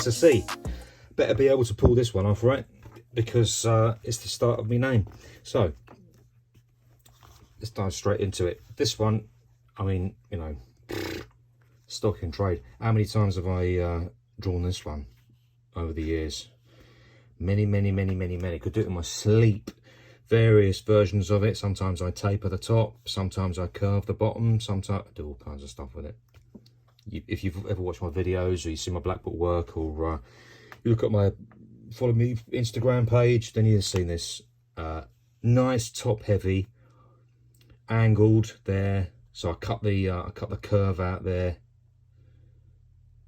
that's a C. Better be able to pull this one off, right? Because it's the start of my name. So let's dive straight into it. This one, I mean, you know, stock in trade. How many times have I drawn this one over the years? Many. Could do it in my sleep. Various versions of it. Sometimes I taper the top, sometimes I curve the bottom, sometimes I do all kinds of stuff with it. If you've ever watched my videos, or you see my black book work, or you look at my follow me Instagram page, then you've seen this nice top heavy, angled there. So I cut the curve out there,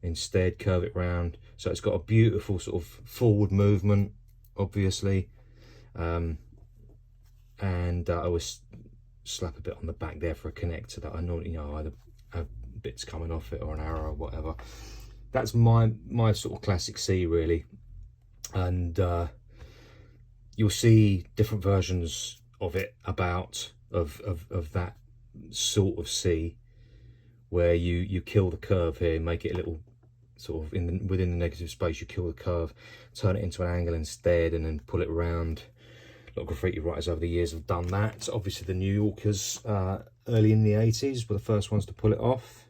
instead curve it round, so it's got a beautiful sort of forward movement, obviously. And I always slap a bit on the back there for a connector that I normally, you know, either have bits coming off it or an arrow or whatever. That's my sort of classic C, really. And you'll see different versions of it of that sort of C, where you kill the curve here, make it a little sort of within the negative space. You kill the curve, turn it into an angle instead, and then pull it around. A lot of graffiti writers over the years have done that. Obviously the New Yorkers early in the 80s were the first ones to pull it off.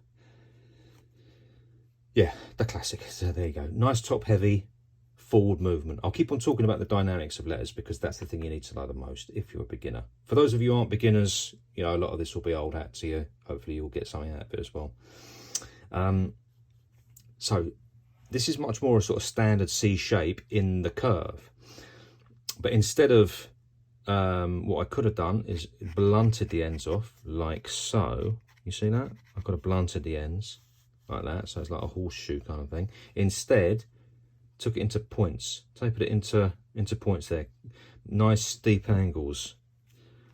Yeah, the classic. So there you go. Nice top heavy forward movement. I'll keep on talking about the dynamics of letters because that's the thing you need to know the most if you're a beginner. For those of you who aren't beginners, you know, a lot of this will be old hat to you. Hopefully you'll get something out of it as well. So this is much more a sort of standard C shape in the curve. But instead of what I could have done is blunted the ends off like so. You see that? I've got to blunted the ends like that, so it's like a horseshoe kind of thing. Instead, took it into points, tapered it into points there. Nice steep angles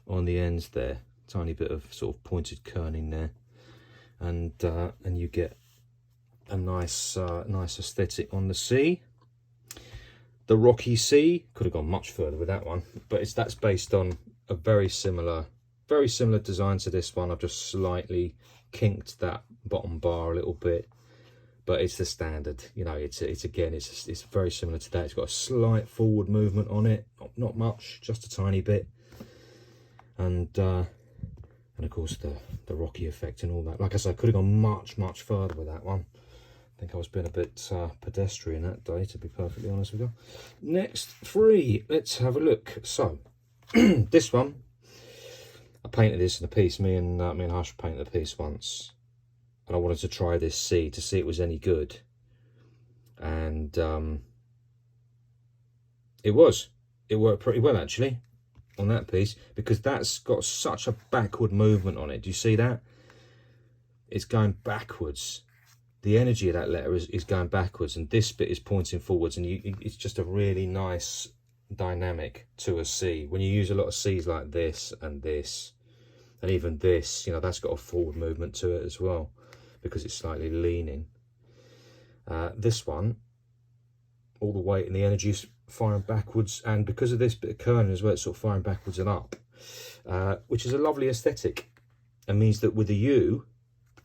on the ends there. Tiny bit of sort of pointed kerning there, and you get a nice nice aesthetic on the C. The Rocky C, could have gone much further with that one, but that's based on a very similar design to this one. I've just slightly kinked that bottom bar a little bit, but it's the standard. You know, it's very similar to that. It's got a slight forward movement on it, not much, just a tiny bit, and of course the Rocky effect and all that. Like I said, I could have gone much further with that one. I think I was being a bit pedestrian that day, to be perfectly honest with you. Next three, let's have a look. So this one, I painted this in a piece. Me and Hush painted a piece once, and I wanted to try this C to see if it was any good, and it worked pretty well actually on that piece, because that's got such a backward movement on it. Do you see that? It's going backwards. The energy of that letter is going backwards, and this bit is pointing forwards, and it's just a really nice dynamic to a C. When you use a lot of C's like this, and even this, you know, that's got a forward movement to it as well, because it's slightly leaning. This one, all the weight and the energy is firing backwards, and because of this bit of kerning as well, it's sort of firing backwards and up, which is a lovely aesthetic. It means that with the U,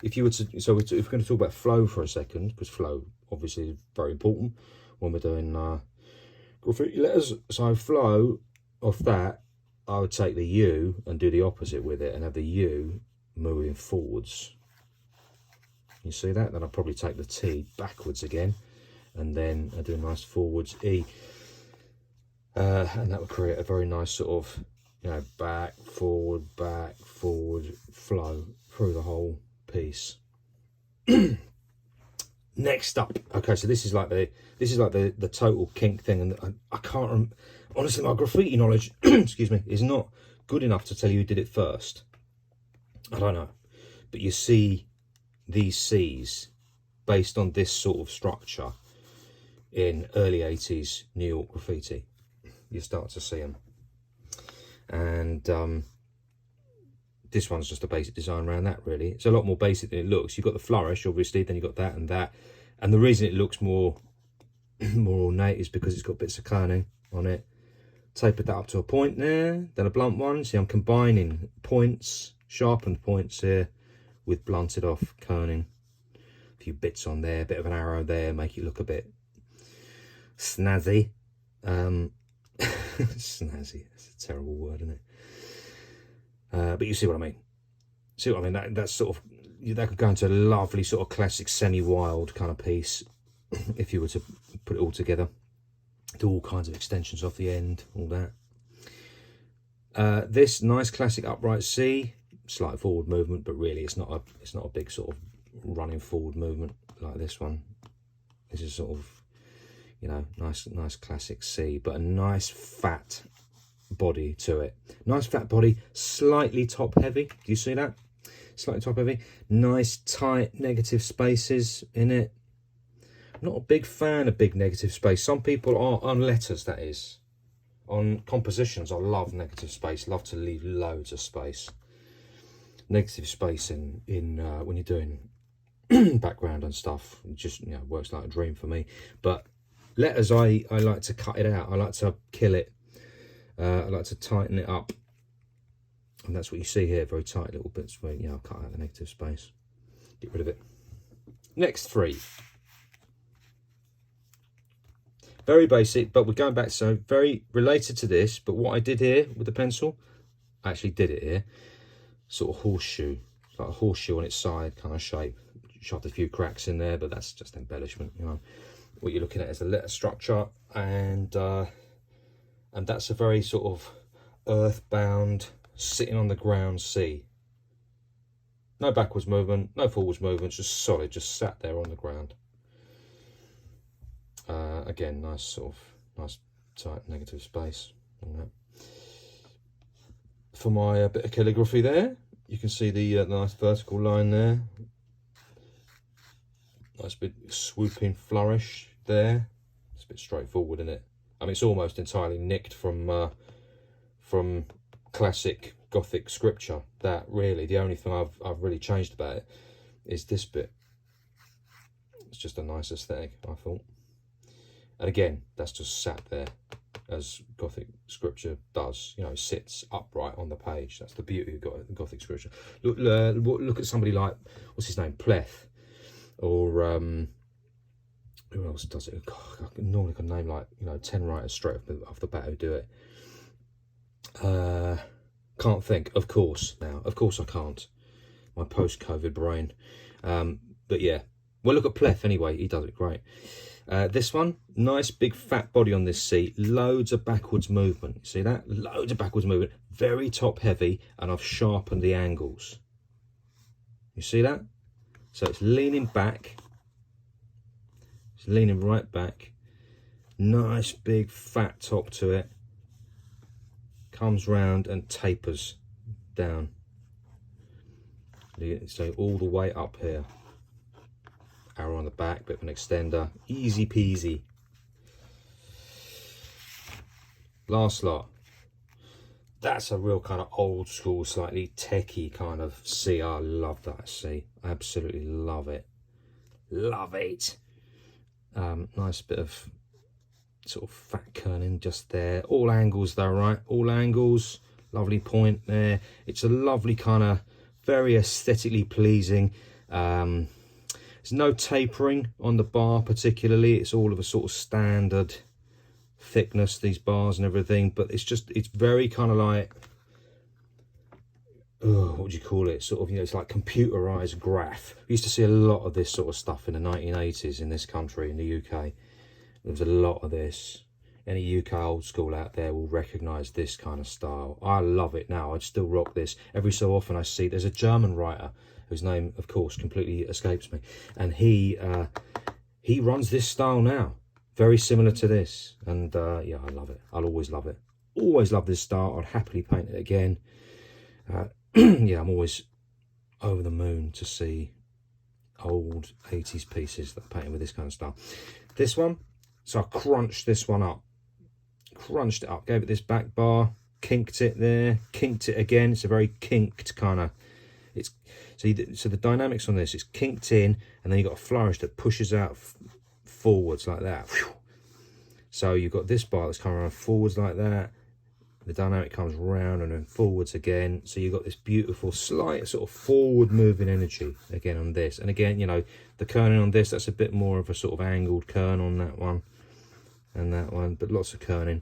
if you were to, so if we're going to talk about flow for a second, because flow obviously is very important when we're doing graffiti letters. So flow off that, I would take the U and do the opposite with it, and have the U moving forwards. You see that? Then I'll probably take the T backwards again, and then I do a nice forwards E, and that would create a very nice sort of, you know, back forward flow through the whole piece. Next up, okay, so this is like the total kink thing, and I can't honestly, my graffiti knowledge excuse me, is not good enough to tell you who did it first. I don't know, but you see these C's based on this sort of structure in early 80s New York graffiti. You start to see them, and this one's just a basic design around that, really. It's a lot more basic than it looks. You've got the flourish, obviously, then you've got that and that. And the reason it looks more ornate is because it's got bits of kerning on it. Tapered that up to a point there, then a blunt one. See, I'm combining points, sharpened points here, with blunted off kerning. A few bits on there, a bit of an arrow there, make it look a bit snazzy. Snazzy, that's a terrible word, isn't it? But you see what I mean. See what I mean? That's sort of, that could go into a lovely sort of classic semi-wild kind of piece if you were to put it all together. Do all kinds of extensions off the end, all that. This nice classic upright C, slight forward movement, but really it's not a big sort of running forward movement like this one. This is sort of, you know, nice classic C, but a nice fat body to it. Nice fat body, slightly top heavy. Do you see that? Slightly top heavy. Nice tight negative spaces in it. I'm not a big fan of big negative space. Some people are, on letters that is. On compositions, I love negative space. Love to leave loads of space. Negative space in when you're doing background and stuff, it just, you know, works like a dream for me. But letters, I like to cut it out. I like to kill it. I like to tighten it up, and that's what you see here. Very tight little bits where, you know, cut out the negative space, get rid of it. Next three, very basic, but we're going back, so very related to this. But what I did here with the pencil, I actually did it here, sort of horseshoe, like a horseshoe on its side kind of shape. Shoved a few cracks in there, but that's just embellishment, you know. What you're looking at is a letter structure, and that's a very sort of earthbound, sitting on the ground C. No backwards movement, no forwards movement, just solid, just sat there on the ground. Again, nice tight negative space. For my bit of calligraphy there, you can see the nice vertical line there. Nice bit swooping flourish there. It's a bit straightforward, isn't it? I mean, it's almost entirely nicked from classic Gothic scripture. That really, the only thing I've really changed about it is this bit. It's just a nice aesthetic, I thought. And again, that's just sat there as Gothic scripture does. You know, sits upright on the page. That's the beauty of Gothic scripture. Look at somebody like, what's his name, Pleth, or who else does it? God, I normally got a name like, you know, 10 writers straight off the bat who do it. Can't think, of course, now. Of course I can't. My post-COVID brain. But yeah. Well, look at Pleth anyway. He does it great. This one, nice big fat body on this C. Loads of backwards movement. See that? Loads of backwards movement. Very top heavy, and I've sharpened the angles. You see that? So it's leaning back. It's leaning right back. Nice big fat top to it. Comes round and tapers down. So all the way up here. Arrow on the back, bit of an extender. Easy peasy. Last lot. That's a real kind of old school, slightly techie kind of C. I love that C. Absolutely love it. Love it. Nice bit of sort of fat kerning just there. All angles though, right? All angles. Lovely point there. It's a lovely kind of, very aesthetically pleasing. There's no tapering on the bar particularly. It's all of a sort of standard thickness, these bars and everything, but it's very kind of like, what would you call it? Sort of, you know, it's like computerized graph. We used to see a lot of this sort of stuff in the 1980s in this country, in the UK. There was a lot of this. Any UK old school out there will recognise this kind of style. I love it now. I'd still rock this. Every so often I see, there's a German writer whose name, of course, completely escapes me, and he runs this style now, very similar to this, and yeah, I love it. I'll always love it. Always love this style. I'd happily paint it again. Yeah, I'm always over the moon to see old 80s pieces that are painted with this kind of style. This one, so I crunched this one up. Crunched it up, gave it this back bar, kinked it there, kinked it again. It's a very kinked kind of, it's so the dynamics on this, it's kinked in, and then you've got a flourish that pushes out forwards like that. So you've got this bar that's coming around forwards like that. The dynamic comes round and then forwards again. So you've got this beautiful slight sort of forward moving energy again on this. And again, you know, the kerning on this, that's a bit more of a sort of angled kern on that one. and that one, but lots of kerning,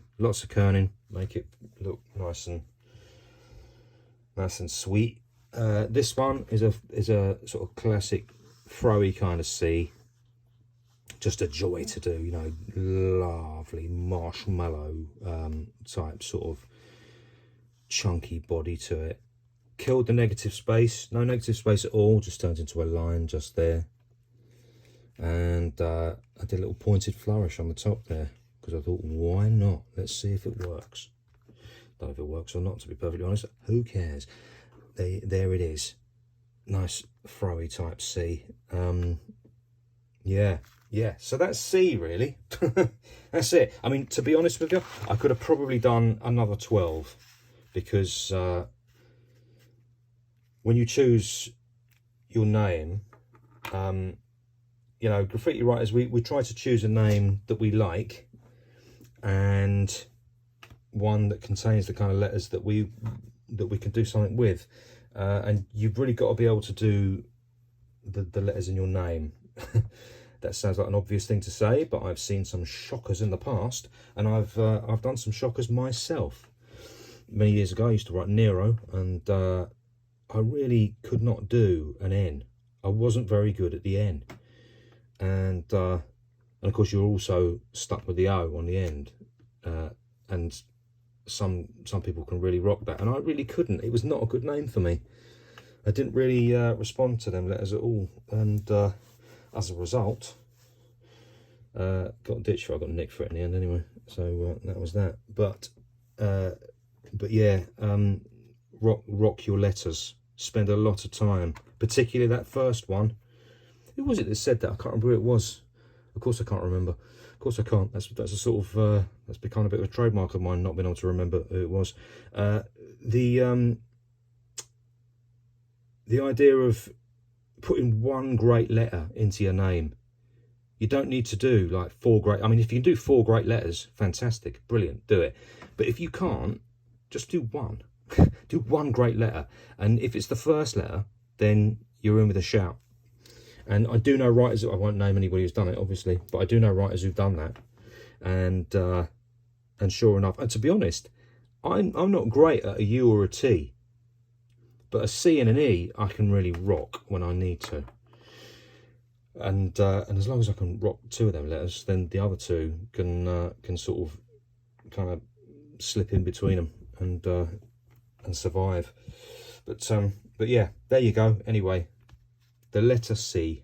make it look nice and sweet. This one is a sort of classic throwy kind of C, just a joy to do, you know, lovely marshmallow type sort of chunky body to it. Killed the negative space, no negative space at all, just turns into a line just there. And I did a little pointed flourish on the top there, because I thought, why not? Let's see if it works. Don't know if it works or not, to be perfectly honest. Who cares? There it is. Nice throwy type C. Yeah. So that's C, really. That's it. I mean, to be honest with you, I could have probably done another 12, because when you choose your name, you know, graffiti writers, we try to choose a name that we like, and one that contains the kind of letters that we can do something with. And you've really got to be able to do the letters in your name. That sounds like an obvious thing to say, but I've seen some shockers in the past, and I've done some shockers myself. Many years ago, I used to write Nero, and I really could not do an N. I wasn't very good at the N, and of course you're also stuck with the O on the end, and some people can really rock that, and I really couldn't. It was not a good name for me. I didn't really respond to them letters at all, and as a result, got ditched for. I got nicked for it in the end anyway. So that was that. But yeah, rock your letters. Spend a lot of time, particularly that first one. Who was it that said that? I can't remember who it was. Of course I can't remember. Of course I can't. That's a sort of that's become a bit of a trademark of mine, not being able to remember who it was. The idea of putting one great letter into your name. You don't need to do like 4 great. I mean, if you can do 4 great letters, fantastic, brilliant, do it. But if you can't, just do one. Do one great letter, and if it's the first letter, then you're in with a shout. And I do know writers, I won't name anybody who's done it, obviously, but I do know writers who've done that. And sure enough, and to be honest, I'm not great at a U or a T, but a C and an E I can really rock when I need to. And as long as I can rock 2 of them letters, then the other 2 can sort of kind of slip in between them and survive. But yeah, there you go. Anyway, the letter C.